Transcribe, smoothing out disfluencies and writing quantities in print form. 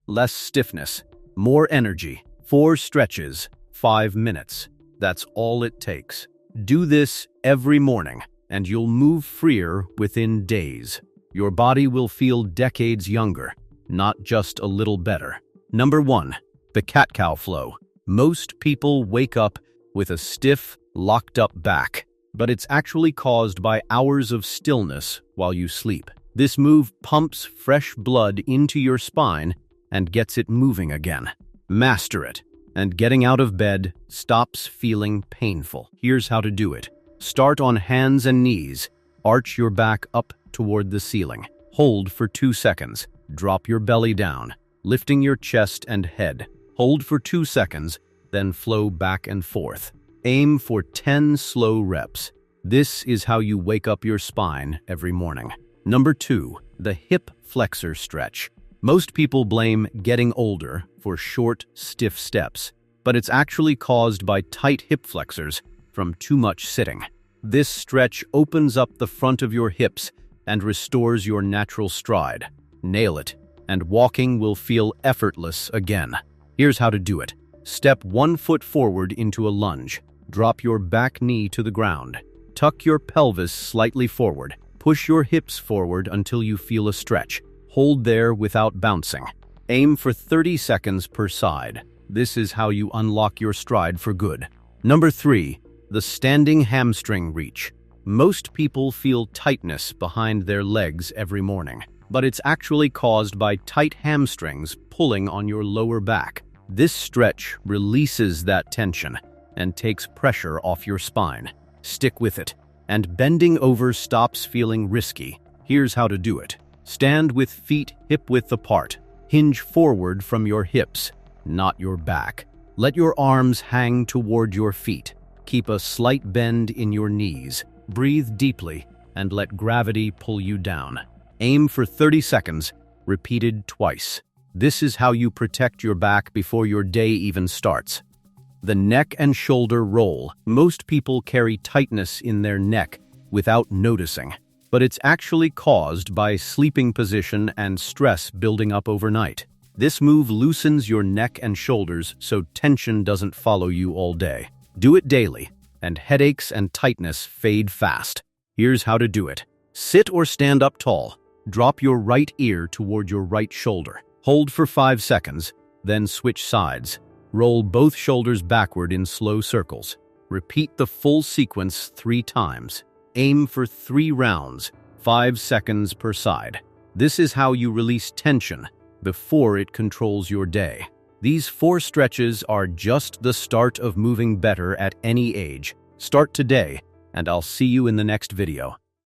less stiffness, more energy. 4 stretches, 5 minutes. That's all it takes. Do this every morning, and you'll move freer within days. Your body will feel decades younger, not just a little better. Number 1. The cat-cow flow. Most people wake up with a stiff, locked-up back, but it's actually caused by hours of stillness while you sleep. This move pumps fresh blood into your spine and gets it moving again. Master it, and getting out of bed stops feeling painful. Here's how to do it. Start on hands and knees. Arch your back up toward the ceiling. Hold for 2 seconds. Drop your belly down, lifting your chest and head. Hold for 2 seconds, then flow back and forth. Aim for 10 slow reps. This is how you wake up your spine every morning. Number 2, the hip flexor stretch. Most people blame getting older for short, stiff steps, but it's actually caused by tight hip flexors from too much sitting. This stretch opens up the front of your hips and restores your natural stride. Nail it, and walking will feel effortless again. Here's how to do it. Step 1 foot forward into a lunge. Drop your back knee to the ground. Tuck your pelvis slightly forward. Push your hips forward until you feel a stretch. Hold there without bouncing. Aim for 30 seconds per side. This is how you unlock your stride for good. Number 3, the standing hamstring reach. Most people feel tightness behind their legs every morning, but it's actually caused by tight hamstrings pulling on your lower back. This stretch releases that tension and takes pressure off your spine. Stick with it, and bending over stops feeling risky. Here's how to do it. Stand with feet hip-width apart. Hinge forward from your hips, not your back. Let your arms hang toward your feet. Keep a slight bend in your knees. Breathe deeply and let gravity pull you down. Aim for 30 seconds, repeated twice. This is how you protect your back before your day even starts. The neck and shoulder roll. Most people carry tightness in their neck without noticing, but it's actually caused by sleeping position and stress building up overnight. This move loosens your neck and shoulders so tension doesn't follow you all day. Do it daily, and headaches and tightness fade fast. Here's how to do it. Sit or stand up tall. Drop your right ear toward your right shoulder. Hold for 5 seconds, then switch sides. Roll both shoulders backward in slow circles. Repeat the full sequence 3 times. Aim for 3 rounds, 5 seconds per side. This is how you release tension before it controls your day. These 4 stretches are just the start of moving better at any age. Start today, and I'll see you in the next video.